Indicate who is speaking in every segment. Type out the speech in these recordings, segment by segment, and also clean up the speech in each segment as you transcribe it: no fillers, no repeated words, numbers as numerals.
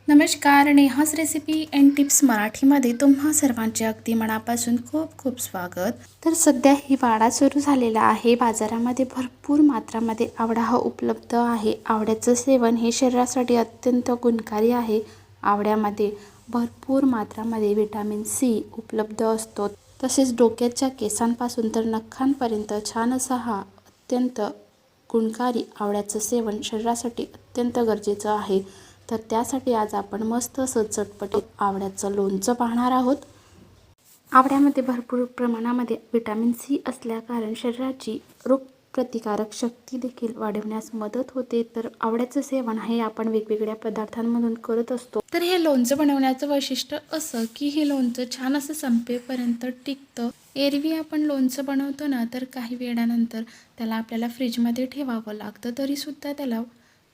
Speaker 1: नमस्कार. नेहाच recipe and tips मराठीमध्ये तुम्हा सर्वांचे अगदी मनापासून खूप खूप स्वागत. तर सध्या हिवाळा सुरू झालेला आहे. बाजारामध्ये भरपूर मात्रामध्ये आवळा हा उपलब्ध आहे. आवळ्याचं सेवन हे शरीरासाठी अत्यंत गुणकारी आहे. आवळ्यामध्ये भरपूर मात्रामध्ये व्हिटॅमिन सी उपलब्ध असतो. तसेच डोक्याच्या केसांपासून तर नखांपर्यंत छान असा हा अत्यंत गुणकारी आवळ्याचं सेवन शरीरासाठी अत्यंत गरजेचं आहे. तर त्यासाठी आज आपण मस्त असं चटपटीत आवळ्याचं लोणचं पाहणार आहोत. आवळ्यामध्ये भरपूर प्रमाणामध्ये व्हिटॅमिन सी असल्याकारण शरीराची रोगप्रतिकारक शक्ती देखील वाढवण्यास मदत होते. तर आवळ्याचं सेवन हे आपण वेगवेगळ्या पदार्थांमधून करत असतो. तर हे लोणचं बनवण्याचं वैशिष्ट्य असं की हे लोणचं छान असं संपेपर्यंत टिकतं. एरवी आपण लोणचं बनवतो ना, तर काही वेळानंतर त्याला आपल्याला फ्रीजमध्ये ठेवावं लागतं, तरीसुद्धा त्याला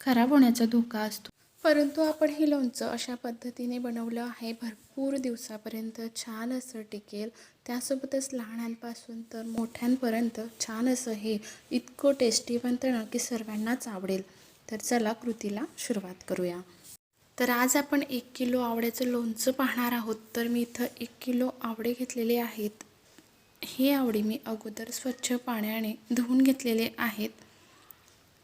Speaker 1: खराब होण्याचा धोका असतो. परंतु आपण हे लोणचं अशा पद्धतीने बनवलं आहे, भरपूर दिवसापर्यंत छान असं टिकेल. त्यासोबतच लहानांपासून तर मोठ्यांपर्यंत छान असं हे इतकं टेस्टी बनतं ना की सर्वांनाच आवडेल. तर चला कृतीला सुरुवात करूया. तर आज आपण 1 किलो आवळ्याचं लोणचं पाहणार आहोत. तर मी इथं 1 किलो आवळे घेतलेले आहेत. हे आवळे मी अगोदर स्वच्छ पाण्याने धुवून घेतलेले आहेत.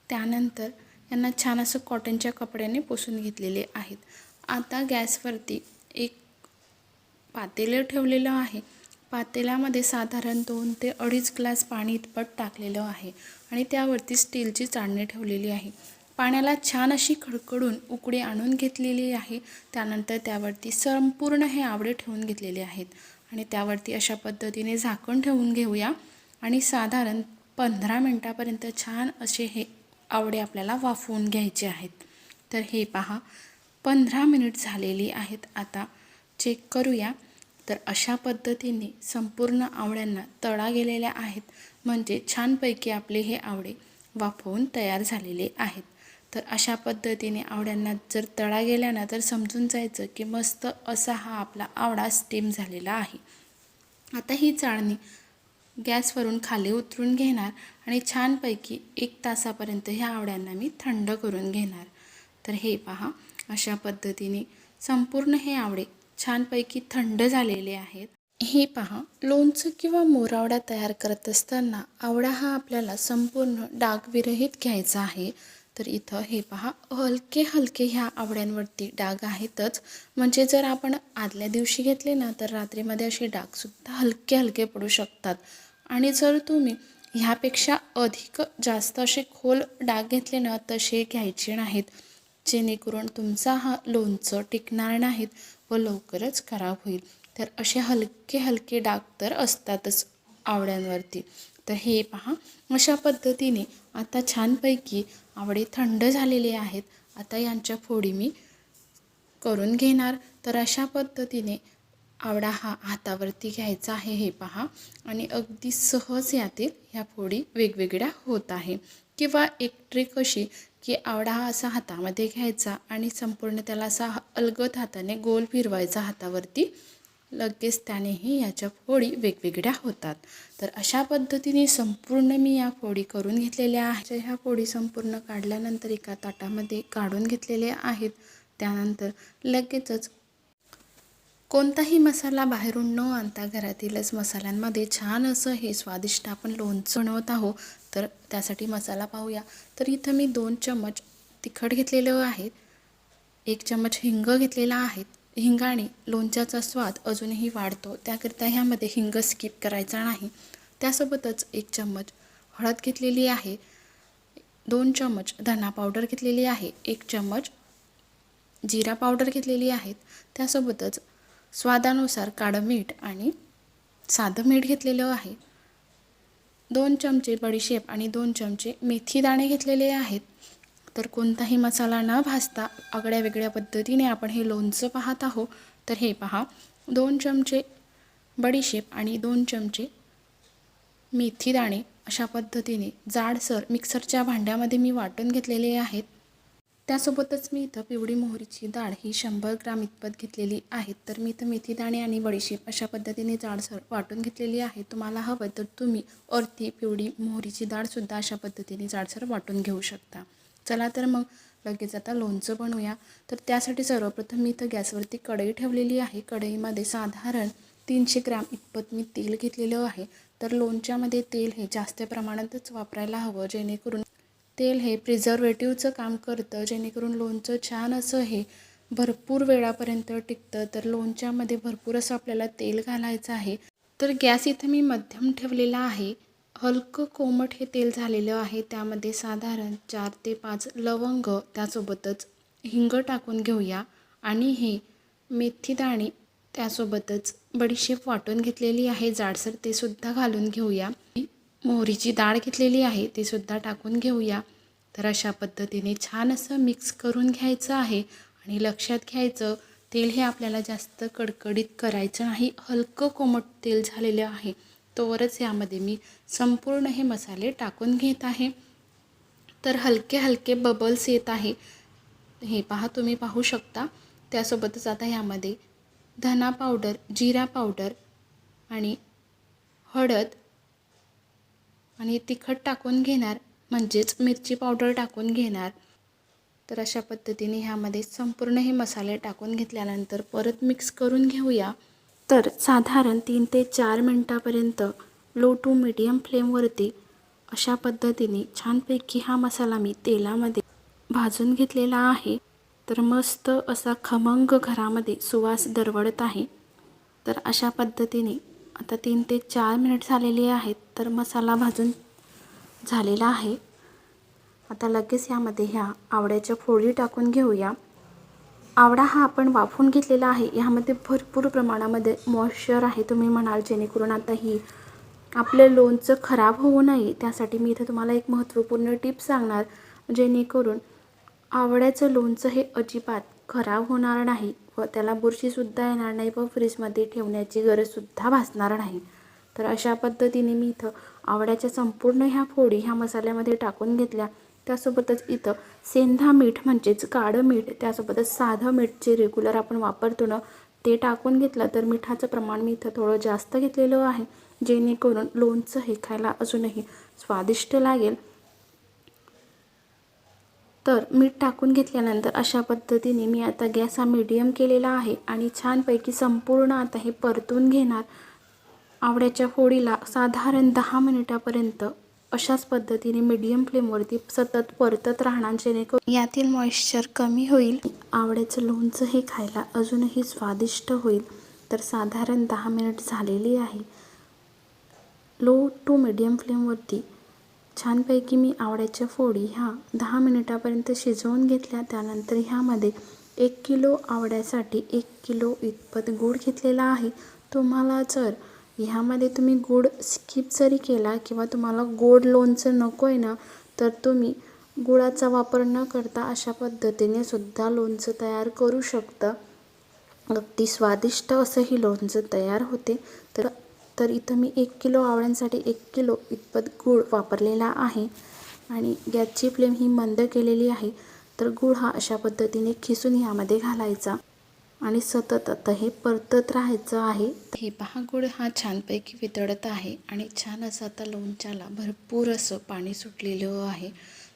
Speaker 1: त्यानंतर यांना छान असं कॉटनच्या कपड्याने पुसून घेतलेले आहेत. आता गॅसवरती एक पातेलं ठेवलेलं आहे. पातेल्यामध्ये साधारण 2 ते 2.5 ग्लास पाणी इतपत टाकलेलं आहे आणि त्यावरती स्टीलची चाळणी ठेवलेली आहे. पाण्याला छान अशी खडखडून उकळी आणून घेतलेली आहे. त्यानंतर त्यावरती संपूर्ण हे आवळे ठेवून घेतलेले आहेत आणि त्यावरती अशा पद्धतीने झाकण ठेवून घेऊया आणि साधारण 15 मिनटापर्यंत छान असे हे आवळे आपल्याला वाफवून घ्यायचे आहेत. तर हे पहा 15 मिनिट झालेली आहेत. आता चेक करूया. तर अशा पद्धतीने संपूर्ण आवळ्यांना तळा गेलेल्या आहेत, म्हणजे छानपैकी आपले हे आवळे वाफवून तयार झालेले आहेत. तर अशा पद्धतीने आवळ्यांना जर तळा गेल्या ना, तर समजून जायचं की मस्त असा हा आपला आवळा स्टीम झालेला आहे. आता ही चाळणी गॅसवरून खाली उतरून घेणार आणि छानपैकी 1 तासापर्यंत ह्या आवळ्यांना मी थंड करून घेणार. तर हे पहा अशा पद्धतीने संपूर्ण हे आवळे छानपैकी थंड झालेले आहेत. हे पहा, लोणचं किंवा मोरावळा तयार करत असताना आवळा हा आपल्याला संपूर्ण डागविरहित घ्यायचा आहे. तर इथं हे पहा हलके हलके ह्या आवळ्यांवरती डाग आहेतच, म्हणजे जर आपण आदल्या दिवशी घेतले ना, तर रात्रीमध्ये असे डागसुद्धा हलके हलके पडू शकतात. आणि जर तुम्ही ह्यापेक्षा अधिक जास्त असे खोल डाग घेतले ना, तसे घ्यायचे नाहीत, जेणेकरून तुमचा हा लोणचं टिकणार नाहीत व लवकरच खराब होईल. तर असे हलके हलके डाग तर असतातच आवळ्यांवरती. तर हे पहा अशा पद्धतीने आता छानपैकी आवळे थंड झालेले आहेत. आता यांच्या फोडी मी करून घेणार. तर अशा पद्धतीने आवळा हा हातावरती घ्यायचा आहे. हे पहा आणि अगदी सहज यातील ह्या फोडी वेगवेगळ्या होत आहे. किंवा एक ट्रिक अशी की आवळा हा असा हातामध्ये घ्यायचा आणि संपूर्ण त्याला असा अलगद हाताने गोल फिरवायचा हातावरती, लगेच त्यानेही याच्या फोडी वेगवेगळ्या होतात. तर अशा पद्धतीने संपूर्ण मी या फोडी करून घेतलेल्या आहेत. ह्या फोडी संपूर्ण काढल्यानंतर एका ताटामध्ये काढून घेतलेल्या आहेत. त्यानंतर लगेचच कोणताही मसाला बाहेरून न आणता घरातीलच मसाल्यांमध्ये छान असं हे स्वादिष्ट आपण लोणचं बनवत आहोत. तर त्यासाठी मसाला पाहूया. तर इथं मी 2 चम्मच तिखट घेतलेलं आहे, 1 चम्मच हिंग घेतलेला आहे. हिंगाने लोणच्याचा स्वाद अजूनही वाढतो, त्याकरिता ह्यामध्ये हिंग स्किप करायचा नाही. त्यासोबतच 1 चम्मच हळद घेतलेली आहे, 2 चम्मच धना पावडर घेतलेली आहे, 1 चम्मच जिरा पावडर घेतलेली आहेत. त्यासोबतच स्वादानुसार काळं मीठ आणि साधं मीठ घेतलेलं आहे. 2 चमचे बडीशेप आणि 2 चमचे मेथी दाणे घेतलेले आहेत. तर कोणताही मसाला न भाजता आगळ्या वेगळ्या पद्धतीने आपण हे लोणचं पाहत आहोत. तर हे पहा 2 चमचे बडीशेप आणि 2 चमचे मेथी दाणे अशा पद्धतीने जाडसर मिक्सरच्या भांड्यामध्ये मी वाटून घेतलेले आहेत. त्यासोबतच मी इथं पिवळी मोहरीची डाळ ही 100 ग्राम इतपत घेतलेली आहे. तर मी इथं मेथी दाणे आणि बडीशेप अशा पद्धतीने जाडसर वाटून घेतलेली आहे. तुम्हाला हवं तर तुम्ही अर्धी पिवळी मोहरीची डाळसुद्धा अशा पद्धतीने जाडसर वाटून घेऊ शकता. चला तर मग लगेच आता लोणचं बनवूया. तर त्यासाठी सर्वप्रथम मी इथं गॅसवरती कढई ठेवलेली आहे. कढईमध्ये साधारण 300 ग्रॅम इतपत मी तेल घेतलेलं आहे. तर लोणच्यामध्ये तेल हे जास्त प्रमाणातच वापरायला हवं, जेणेकरून तेल हे प्रिझर्वेटिव्हचं काम करतं, जेणेकरून लोणचं छान असं हे भरपूर वेळापर्यंत टिकतं. तर लोणच्यामध्ये भरपूर असं आपल्याला तेल घालायचं आहे. तर गॅस इथं मी मध्यम ठेवलेला आहे. हलकं कोमट हे तेल झालेलं आहे. त्यामध्ये साधारण 4 ते 5 लवंग, त्यासोबतच हिंग टाकून घेऊया आणि हे मेथीदाणे, त्यासोबतच बडीशेप वाटून घेतलेली आहे जाडसर, ते सुद्धा घालून घेऊया. मोहरीची डाळ घेतलेली आहे, ती सुद्धा टाकून घेऊया. तर अशा पद्धतीने छान असं मिक्स करून घ्यायचं आहे. आणि लक्षात घ्यायचं, तेल हे आपल्याला जास्त कडकडीत करायचं नाही. हलकं कोमट तेल झालेलं आहे तोवरच यामध्ये मी संपूर्ण हे मसाले टाकून घेत आहे. तर हलके हलके बबल्स येत आहे, हे पहा, तुम्ही पाहू शकता. त्यासोबतच आता यामध्ये धना पावडर, जिरा पावडर आणि हळद आणि तिखट टाकून घेणार, म्हणजेच मिरची पावडर टाकून घेणार. तर अशा पद्धतीने ह्यामध्ये संपूर्ण हे मसाले टाकून घेतल्यानंतर परत मिक्स करून घेऊया. तर साधारण 3 ते 4 मिनटापर्यंत लो टू मीडियम फ्लेमवरती अशा पद्धतीने छानपैकी हा मसाला मी तेलामध्ये भाजून घेतलेला आहे. तर मस्त असा खमंग घरामध्ये सुवास दरवळत आहे. तर अशा पद्धतीने आता 3 ते 4 मिनिट झालेले आहेत. तर मसाला भाजून झालेला आहे. आता लगेच यामध्ये ह्या आवळ्याच्या फोडी टाकून घेऊया. आवळा हा आपण वाफवून घेतलेला आहे. यामध्ये भरपूर प्रमाणामध्ये मॉइश्चर आहे. तुम्ही म्हणाल जेणेकरून आता ही आपलं लोणचं खराब होऊ नये, त्यासाठी मी इथे तुम्हाला एक महत्त्वपूर्ण टिप सांगणार, जेणेकरून आवळ्याचं लोणचं हे अजिबात खराब होणार नाही व त्याला बुरशीसुद्धा येणार नाही व फ्रीजमध्ये ठेवण्याची गरजसुद्धा भासणार नाही. तर अशा पद्धतीने मी इथं आवळ्याच्या संपूर्ण ह्या फोडी ह्या मसाल्यामध्ये टाकून घेतल्या. त्यासोबतच इथं सेंधा मीठ, म्हणजेच काळं मीठ, त्यासोबतच साधं मीठ जे रेग्युलर आपण वापरतो ना, ते टाकून घेतलं. तर मिठाचं प्रमाण मी इथं थोडं जास्त घेतलेलं आहे, जेणेकरून लोणचं हे खायला अजूनही स्वादिष्ट लागेल. तर मीठ टाकून घेतल्यानंतर अशा पद्धतीने मी आता गॅस हा मीडियम केलेला आहे आणि छानपैकी संपूर्ण आता हे परतून घेणार. आवळ्याच्या फोडीला साधारण 10 मिनिटापर्यंत अशाच पद्धतीने मीडियम फ्लेमवरती सतत परतत राहणार, जेणेकरून यातील मॉइश्चर कमी होईल. आवळ्याचं लोणचं हे खायला अजूनही स्वादिष्ट होईल. तर साधारण 10 मिनिट झालेली आहे. लो टू मीडियम फ्लेमवरती छानपैकी मी आवळ्याच्या फोडी ह्या 10 मिनिटापर्यंत शिजवून घेतल्या. त्यानंतर ह्यामध्ये 1 किलो आवळ्यासाठी 1 किलो इतपत गूळ घेतलेला आहे. तुम्हाला जर ह्यामध्ये तुम्ही गूळ स्किप जरी केला किंवा तुम्हाला गोड लोणचं नको आहे ना, तर तुम्ही गुळाचा वापर न करता अशा पद्धतीने सुद्धा लोणचं तयार करू शकता. अगदी स्वादिष्ट असं ही लोणचं तयार होते. तर इथं मी 1 किलो आवळ्यांसाठी 1 किलो इतपत गूळ वापरलेला आहे आणि गॅसची फ्लेम ही मंद केलेली आहे. तर गूळ हा अशा पद्धतीने खिसून यामध्ये घालायचा आणि सतत आता हे परतत राहायचं आहे. हे पहा, गूळ हा छानपैकी वितळत आहे आणि छान असं आता लोणच्याला भरपूर असं पाणी सुटलेलं आहे.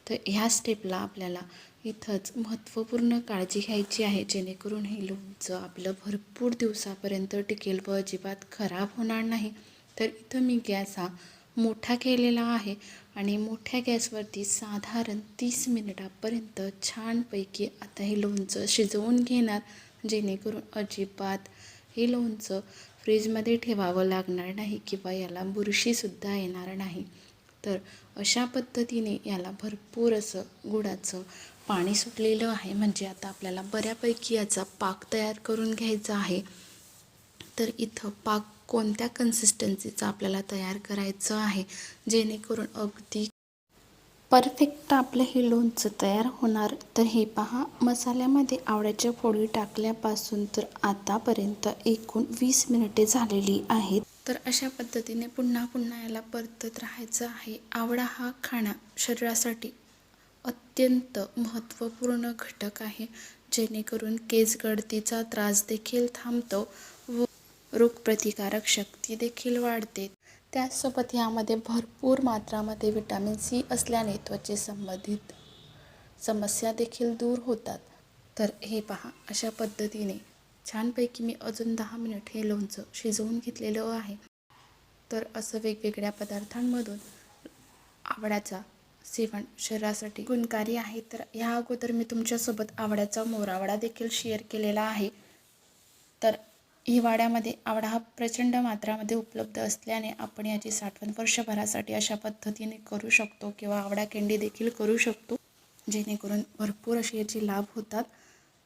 Speaker 1: तर ह्या स्टेपला आपल्याला इथंच महत्त्वपूर्ण काळजी घ्यायची आहे, जेणेकरून हे लोणचं आपलं भरपूर दिवसापर्यंत टिकेल व अजिबात खराब होणार नाही. तर इथं मी गॅस हा मोठा केलेला आहे आणि मोठ्या गॅसवरती साधारण 30 मिनिटापर्यंत छानपैकी आता हे लोणचं शिजवून घेणार, जेणेकरून अजिबात हे लोणचं फ्रीजमध्ये ठेवावं लागणार नाही किंवा याला बुरशीसुद्धा येणार नाही. तर अशा पद्धतीने याला भरपूर असं गुळाचं पाणी सुटलेलं आहे, म्हणजे आता आपल्याला बऱ्यापैकी याचा पाक तयार करून घ्यायचा आहे. तर इथं पाक कोणत्या कन्सिस्टन्सीचा आपल्याला तयार करायचं आहे, जेणेकरून अगदी परफेक्ट आपलं हे लोणचं तयार होणार. तर हे पहा, मसाल्यामध्ये आवळ्याच्या फोडी टाकल्यापासून तर आतापर्यंत एकूण 20 मिनिटे झालेली आहेत. तर अशा पद्धतीने पुन्हा पुन्हा याला परतत राहायचं आहे. आवळा हा खाणं शरीरासाठी अत्यंत महत्त्वपूर्ण घटक आहे, जेणेकरून केस गळतीचा त्रास देखील थांबतो व रोगप्रतिकारक शक्ती देखील वाढते. त्याचसोबत यामध्ये भरपूर मात्रामध्ये व्हिटॅमिन सी असल्याने त्वचेसंबंधित समस्या देखील दूर होतात. तर हे पहा, अशा पद्धतीने छानपैकी मी अजून 10 मिनिट हे लोणचं शिजवून घेतलेलं आहे. तर असं वेगवेगळ्या पदार्थांमधून आवळ्याचा सेवन शरीरासाठी गुणकारी आहे. तर ह्या अगोदर मी तुमच्यासोबत आवळ्याचा मोरावळा देखील शेअर केलेला आहे. तर हिवाळ्यामध्ये आवळा हा प्रचंड मात्रामध्ये उपलब्ध असल्याने आपण याची साठवण वर्षभरासाठी अशा पद्धतीने करू शकतो किंवा आवळा कँडी देखील करू शकतो, जेणेकरून भरपूर असे याचे लाभ होतात.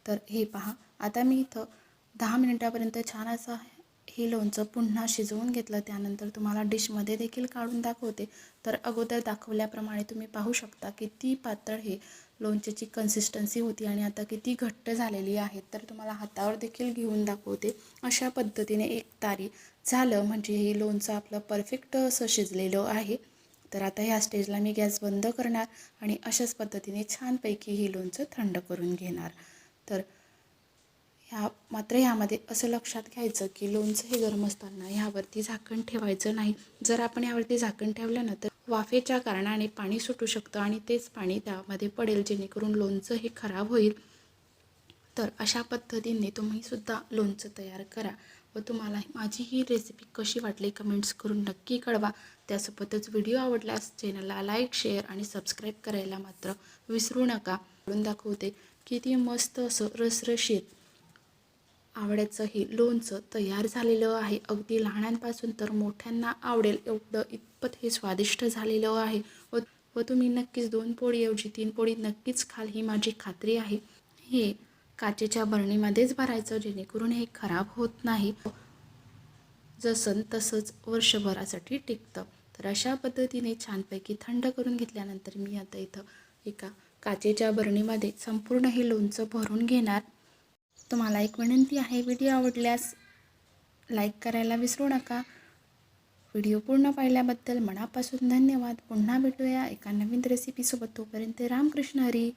Speaker 1: तर हे पहा, आता मी इथं 10 मिनिटापर्यंत छान असं हे लोणचं पुन्हा शिजवून घेतलं. त्यानंतर तुम्हाला डिशमध्ये देखील काढून दाखवते. तर अगोदर दाखवल्याप्रमाणे तुम्ही पाहू शकता किती पातळ हे लोणच्याची कन्सिस्टन्सी होती आणि आता किती घट्ट झालेली आहे. तर तुम्हाला हातावर देखील घेऊन दाखवते. अशा पद्धतीने एक तारी झालं म्हणजे हे लोणचं आपलं परफेक्ट असं शिजलेलं आहे. तर आता ह्या स्टेजला मी गॅस बंद करणार आणि अशाच पद्धतीने छानपैकी हे लोणचं थंड करून घेणार. तर ह्यामध्ये असं लक्षात घ्यायचं की लोणचं हे गरम असताना ह्यावरती झाकण ठेवायचं नाही. जर आपण यावरती झाकण ठेवलं ना तर वाफेच्या कारणाने पाणी सुटू शकतं आणि तेच पाणी त्यामध्ये पडेल, जेणेकरून लोणचं हे खराब होईल. तर अशा पद्धतीने तुम्हीसुद्धा लोणचं तयार करा व तुम्हाला माझी ही रेसिपी कशी वाटली कमेंट्स करून नक्की कळवा. त्यासोबतच व्हिडिओ आवडल्यास चॅनलला लाईक, शेअर आणि सबस्क्राईब करायला मात्र विसरू नका. करून दाखवते किती मस्त असं रसरशीत आवळ्याचं हे लोणचं तयार झालेलं आहे. अगदी लहानांपासून तर मोठ्यांना आवडेल एवढं इतपत हे स्वादिष्ट झालेलं आहे व तुम्ही नक्कीच 2 पोळीऐवजी 3 पोळी नक्कीच खाल ही माझी खात्री आहे. हे काचेच्या बरणीमध्येच भरायचं, जेणेकरून हे खराब होत नाही, जसं तसंच वर्षभरासाठी टिकतं. तर अशा पद्धतीने छानपैकी थंड करून घेतल्यानंतर मी आता इथं एका काचेच्या बरणीमध्ये संपूर्ण हे लोणचं भरून घेणार. तुम्हाला एक विनंती आहे, व्हिडिओ आवडल्यास लाईक करायला विसरू नका. व्हिडिओ पूर्ण पाहिल्याबद्दल मनापासून धन्यवाद. पुन्हा भेटूया एका नवीन रेसिपीसोबत. तोपर्यंत रामकृष्ण हरी.